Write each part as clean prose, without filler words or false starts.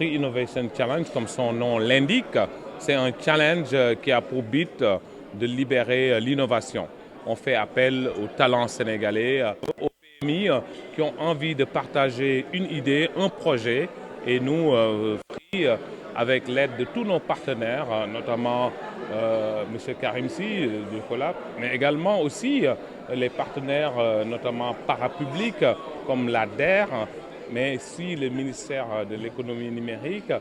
Free Innovation Challenge, comme son nom l'indique, c'est un challenge qui a pour but de libérer l'innovation. On fait appel aux talents sénégalais, aux PMI qui ont envie de partager une idée, un projet. Et nous, Free, avec l'aide de tous nos partenaires, notamment M. Karimsi du Collab, mais également aussi les partenaires, notamment parapublics, comme l'ADER, mais aussi le ministère de l'économie numérique,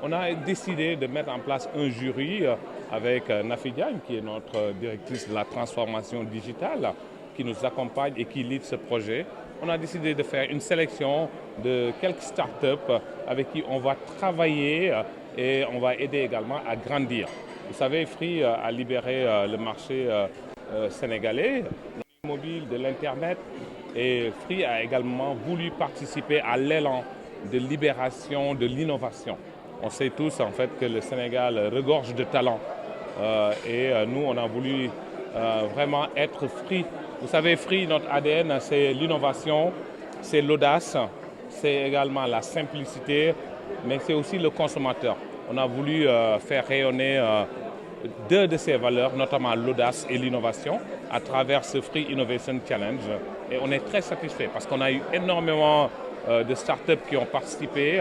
on a décidé de mettre en place un jury avec Nafi Diagne, qui est notre directrice de la transformation digitale, qui nous accompagne et qui lead ce projet. On a décidé de faire une sélection de quelques startups avec qui on va travailler et on va aider également à grandir. Vous savez, Free a libéré le marché sénégalais, mobile, de l'Internet, et Free a également voulu participer à l'élan de libération de l'innovation. On sait tous en fait que le Sénégal regorge de talents et nous on a voulu vraiment être Free. Vous savez, Free, notre ADN, c'est l'innovation, c'est l'audace, c'est également la simplicité, mais c'est aussi le consommateur. On a voulu faire rayonner deux de ces valeurs, notamment l'audace et l'innovation, à travers ce Free Innovation Challenge. Et on est très satisfait parce qu'on a eu énormément de startups qui ont participé.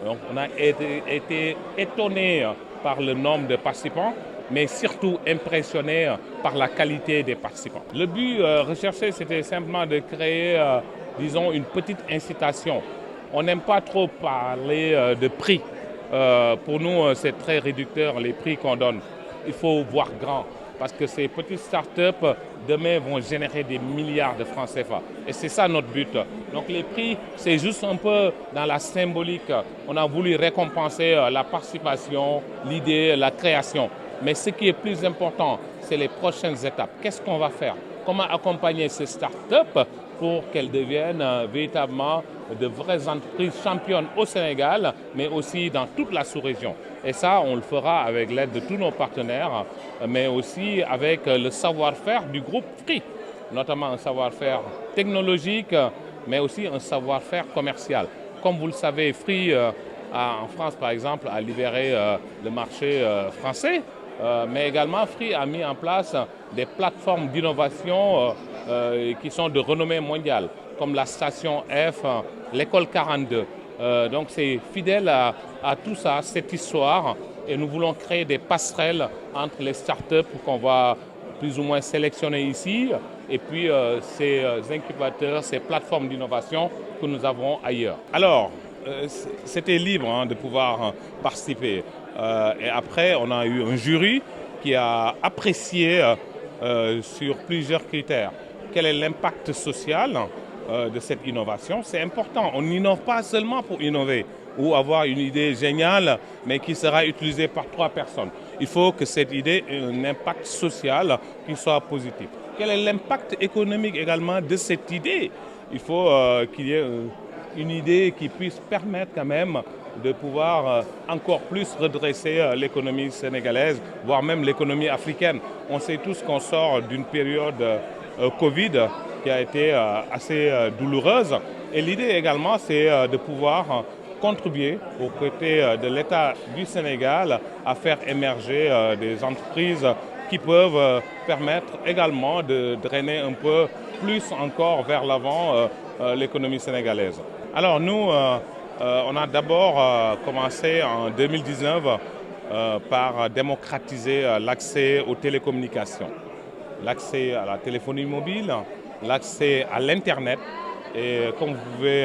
Donc, on a été étonné par le nombre de participants, mais surtout impressionné par la qualité des participants. Le but recherché, c'était simplement de créer, disons, une petite incitation. On n'aime pas trop parler de prix. Pour nous, c'est très réducteur les prix qu'on donne. Il faut voir grand parce que ces petites startups, demain, vont générer des milliards de francs CFA. Et c'est ça notre but. Donc les prix, c'est juste un peu dans la symbolique. On a voulu récompenser la participation, l'idée, la création. Mais ce qui est plus important, c'est les prochaines étapes. Qu'est-ce qu'on va faire? Comment accompagner ces startups pour qu'elles deviennent véritablement de vraies entreprises championnes au Sénégal, mais aussi dans toute la sous-région. Et ça, on le fera avec l'aide de tous nos partenaires, mais aussi avec le savoir-faire du groupe Free, notamment un savoir-faire technologique, mais aussi un savoir-faire commercial. Comme vous le savez, Free, en France, par exemple, a libéré le marché français, mais également Free a mis en place des plateformes d'innovation qui sont de renommée mondiale, comme la station F, l'école 42. Donc c'est fidèle à tout ça, cette histoire, et nous voulons créer des passerelles entre les startups qu'on va plus ou moins sélectionner ici, et puis ces incubateurs, ces plateformes d'innovation que nous avons ailleurs. Alors, c'était libre de pouvoir participer. Et après, on a eu un jury qui a apprécié sur plusieurs critères. Quel est l'impact social de cette innovation? C'est important. On n'innove pas seulement pour innover ou avoir une idée géniale, mais qui sera utilisée par 3 personnes. Il faut que cette idée ait un impact social qui soit positif. Quel est l'impact économique également de cette idée? Il faut qu'il y ait une idée qui puisse permettre quand même de pouvoir encore plus redresser l'économie sénégalaise, voire même l'économie africaine. On sait tous qu'on sort d'une période Covid qui a été assez douloureuse. Et l'idée également, c'est de pouvoir contribuer aux côtés de l'État du Sénégal à faire émerger des entreprises qui peuvent permettre également de drainer un peu plus encore vers l'avant l'économie sénégalaise. Alors nous, on a d'abord commencé en 2019 par démocratiser l'accès aux télécommunications, l'accès à la téléphonie mobile, l'accès à l'Internet. Et comme vous pouvez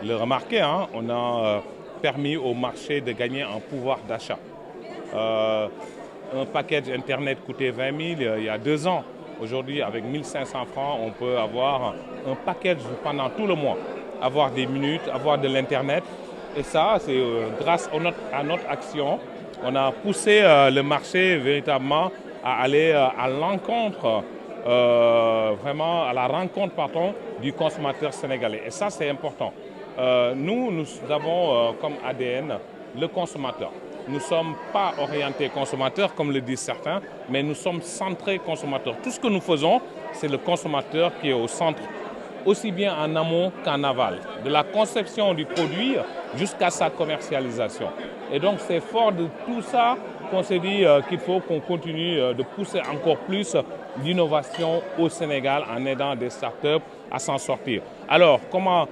le remarquer, on a permis au marché de gagner en pouvoir d'achat. Un package Internet coûtait 20 000 il y a 2 ans. Aujourd'hui, avec 1 500 francs, on peut avoir un package pendant tout le mois. Avoir des minutes, avoir de l'Internet. Et ça, c'est grâce à notre action. On a poussé le marché véritablement à aller à l'encontre, vraiment à la rencontre, du consommateur sénégalais. Et ça, c'est important. Nous avons comme ADN le consommateur. Nous ne sommes pas orientés consommateurs, comme le disent certains, mais nous sommes centrés consommateurs. Tout ce que nous faisons, c'est le consommateur qui est au centre, aussi bien en amont qu'en aval. De la conception du produit jusqu'à sa commercialisation. Et donc c'est fort de tout ça qu'on s'est dit qu'il faut qu'on continue de pousser encore plus l'innovation au Sénégal en aidant des startups à s'en sortir. Alors, comment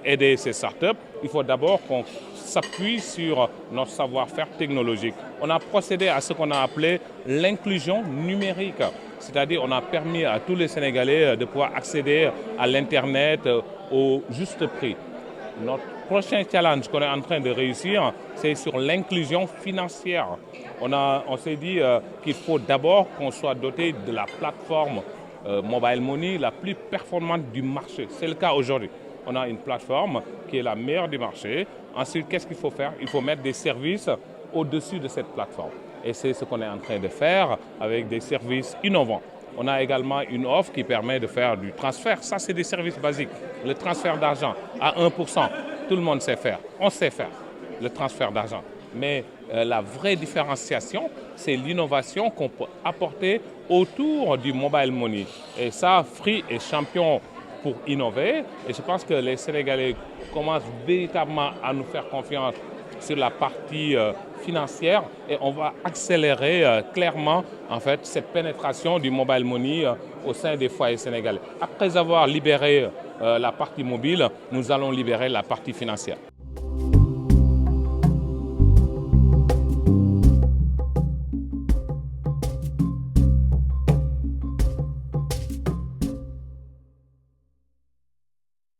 aider ces startups? Il faut d'abord qu'on s'appuie sur notre savoir-faire technologique. On a procédé à ce qu'on a appelé l'inclusion numérique. C'est-à-dire on a permis à tous les Sénégalais de pouvoir accéder à l'Internet au juste prix. Notre prochain challenge qu'on est en train de réussir, c'est sur l'inclusion financière. On s'est dit qu'il faut d'abord qu'on soit doté de la plateforme Mobile Money la plus performante du marché. C'est le cas aujourd'hui. On a une plateforme qui est la meilleure du marché. Ensuite, qu'est-ce qu'il faut faire? Il faut mettre des services au-dessus de cette plateforme. Et c'est ce qu'on est en train de faire avec des services innovants. On a également une offre qui permet de faire du transfert. Ça, c'est des services basiques. Le transfert d'argent à 1%, tout le monde sait faire. On sait faire le transfert d'argent. Mais la vraie différenciation, c'est l'innovation qu'on peut apporter autour du mobile money. Et ça, Free est champion pour innover. Et je pense que les Sénégalais commencent véritablement à nous faire confiance sur la partie financière et on va accélérer clairement en fait, cette pénétration du mobile money au sein des foyers sénégalais. Après avoir libéré la partie mobile, nous allons libérer la partie financière.